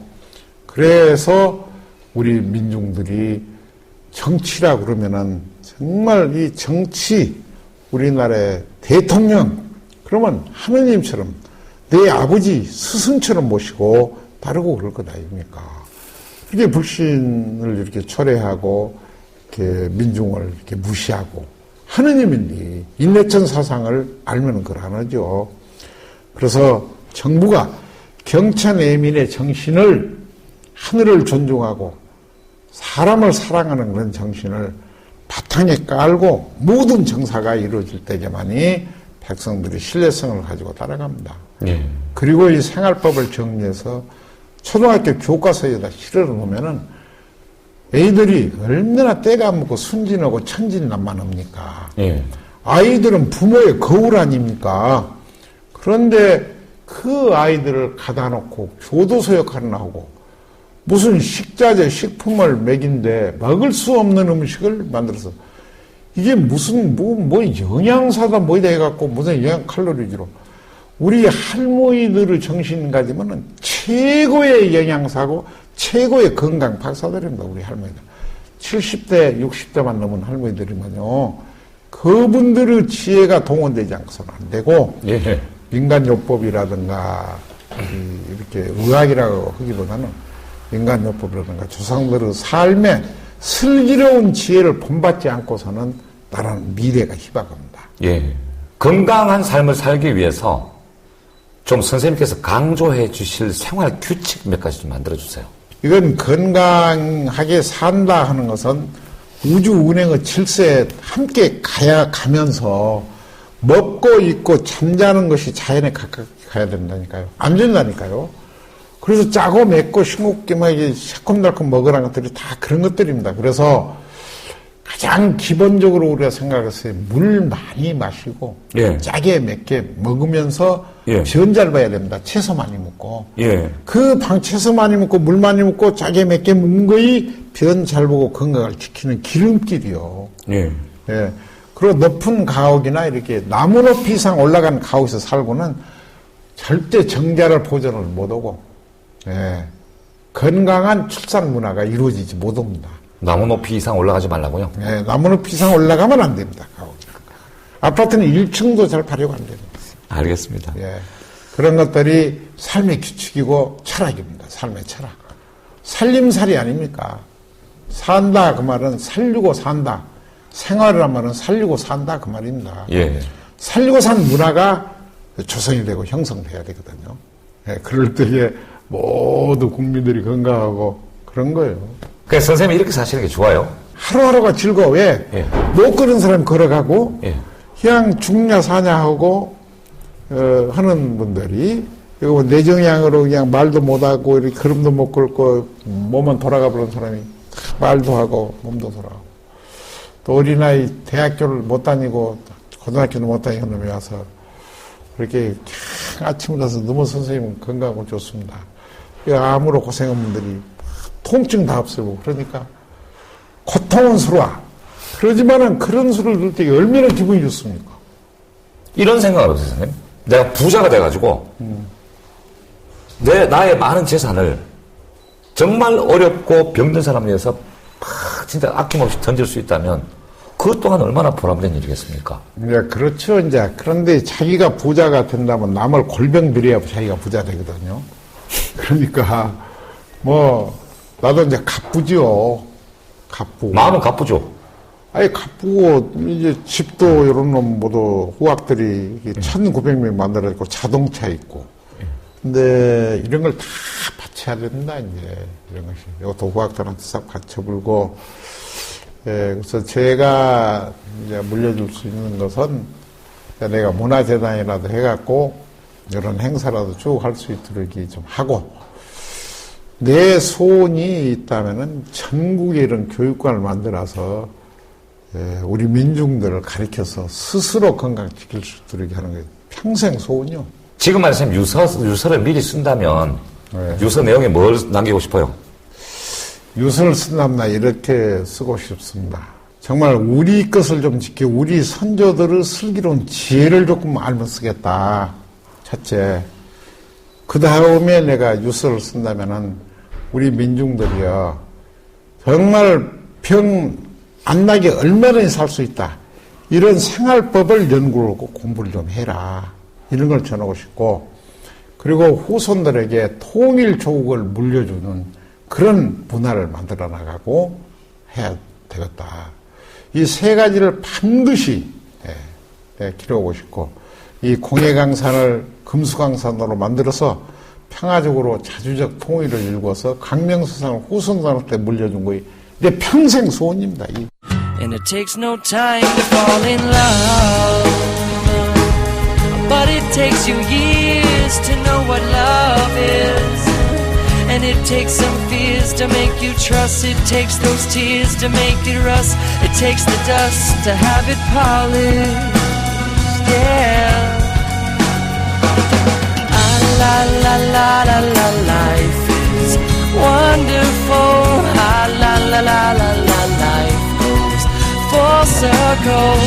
그래서 우리 민중들이 정치라 그러면은 정말 이 정치 우리나라의 대통령 그러면 하느님처럼 내 아버지 스승처럼 모시고 다루고 그럴 것 아닙니까? 이게 불신을 이렇게 철회하고 이렇게 민중을 이렇게 무시하고 하느님인데 인내천 사상을 알면 그걸 안 하죠. 그래서 정부가 경천애민의 정신을 하늘을 존중하고 사람을 사랑하는 그런 정신을 바탕에 깔고 모든 정사가 이루어질 때에만이 백성들이 신뢰성을 가지고 따라갑니다. 예. 그리고 이 생활법을 정리해서 초등학교 교과서에다 실어 놓으면은 애들이 얼마나 때가 묻고 순진하고 천진난만합니까? 예. 아이들은 부모의 거울 아닙니까? 그런데 그 아이들을 가다 놓고 교도소 역할을 하고 무슨 식자재, 식품을 먹인데 먹을 수 없는 음식을 만들어서 이게 무슨 뭐 영양사다 뭐이다 해갖고 무슨 영양 칼로리로 우리 할머니들의 정신 가지면은 최고의 영양사고 최고의 건강 박사들입니다. 우리 할머니들 70대, 60대만 넘은 할머니들이면요 그분들의 지혜가 동원되지 않고서는 안 되고 예. 민간요법이라든가 이렇게 의학이라고 하기보다는 민간요법이라든가 조상들의 삶에 슬기로운 지혜를 본받지 않고서는 나라는 미래가 희박합니다. 예. 건강한 삶을 살기 위해서 좀 선생님께서 강조해 주실 생활 규칙 몇 가지 좀 만들어 주세요. 이건 건강하게 산다 하는 것은 우주 운행의 질서에 함께 가면서 먹고 있고 잠자는 것이 자연에 가깝게 가야 된다니까요. 안 된다니까요. 그래서 짜고 맵고 싱겁게 새콤달콤 먹으라는 것들이 다 그런 것들입니다. 그래서 가장 기본적으로 우리가 생각했어요. 물 많이 마시고 예. 짜게 맵게 먹으면서 예. 변 잘 봐야 됩니다. 채소 많이 먹고 예. 채소 많이 먹고 물 많이 먹고 짜게 맵게 먹는 거이 변 잘 보고 건강을 지키는 기름길이요. 예. 예. 그리고 높은 가옥이나 이렇게 나무 높이 이상 올라간 가옥에서 살고는 절대 정자를 보존을 못하고 예. 건강한 출산 문화가 이루어지지 못합니다. 나무 높이 이상 올라가지 말라고요? 예. 나무 높이 이상 올라가면 안 됩니다. 가옥. 아파트는 1층도 잘 발효가 안 됩니다. 알겠습니다. 예. 그런 것들이 삶의 규칙이고 철학입니다. 삶의 철학. 살림살이 아닙니까? 산다 그 말은 살리고 산다. 생활이란 말은 살리고 산다 그 말입니다. 예. 살리고 산 문화가 조성이 되고 형성돼야 되거든요. 예, 그럴 때에 모두 국민들이 건강하고 그런 거예요. 그래서 선생님이 이렇게 사시는 게 좋아요. 하루하루가 즐거워. 왜? 예. 못 걸은 사람이 걸어가고 예. 그냥 죽냐 사냐 하고 하는 분들이 이거 내정향으로 그냥 말도 못하고 이렇게 걸음도 못 걸고 몸은 돌아가 버린 사람이 말도 하고 몸도 돌아가고 또 어린아이 대학교를 못 다니고 고등학교도 못 다니는 놈이 와서 그렇게 아침에 가서 너무 선생님은 건강하고 좋습니다. 암으로 고생한 분들이 통증 다 없애고 그러니까 고통은 수로와 그러지만은 그런 수를 들을 때 얼마나 기분이 좋습니까? 이런 생각을 하세요, 선생님. 내가 부자가 돼가지고 나의 많은 재산을 정말 어렵고 병든 사람에 대해서 진짜 아낌없이 던질 수 있다면 그것 또한 얼마나 보람된 일이겠습니까? 네, 그렇죠. 이제 그런데 자기가 부자가 된다면 남을 골병 들여야 자기가 부자 되거든요. 그러니까 나도 이제 갑부지요. 갑부. 마음은 가쁘죠. 아니 갑부고 이제 집도 이런 놈 모두 후학들이 1,900명 만들어있고 자동차 있고. 근데 이런 걸 다 바쳐야 된다 이제 이런 것이. 이것도 후학들한테 싹 바쳐불고. 예, 그래서 제가 이제 물려줄 수 있는 것은 내가 문화재단이라도 해갖고 이런 행사라도 쭉 할 수 있도록 좀 하고 내 소원이 있다면은 전국에 이런 교육관을 만들어서 우리 민중들을 가르쳐서 스스로 건강 지킬 수 있도록 하는 게 평생 소원이요. 지금 말씀 유서를 미리 쓴다면 네. 유서 내용에 뭘 남기고 싶어요? 유서를 쓴다면 이렇게 쓰고 싶습니다. 정말 우리 것을 좀 지키고 우리 선조들의 슬기로운 지혜를 조금 알면 쓰겠다. 첫째. 그 다음에 내가 유서를 쓴다면은 우리 민중들이요. 정말 병 안 나게 얼마나 살 수 있다. 이런 생활법을 연구하고 공부를 좀 해라. 이런 걸 전하고 싶고 그리고 후손들에게 통일 조국을 물려주는 그런 문화를 만들어 나가고 해야 되겠다. 이 세 가지를 반드시 기록하고 싶고 이 공예강산을 금수강산으로 만들어서 평화적으로 자주적 통일을 이루어서 강명수상을 후손들한테 물려준 거이 내 평생 소원입니다. And it takes no time to fall in love, but it takes you years to know what love is. And it takes some fears to make you trust. It takes those tears to make it rust. It takes the dust to have it polished. Yeah. La la la la la. Life is wonderful. miracle.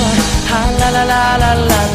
Ha la la la la la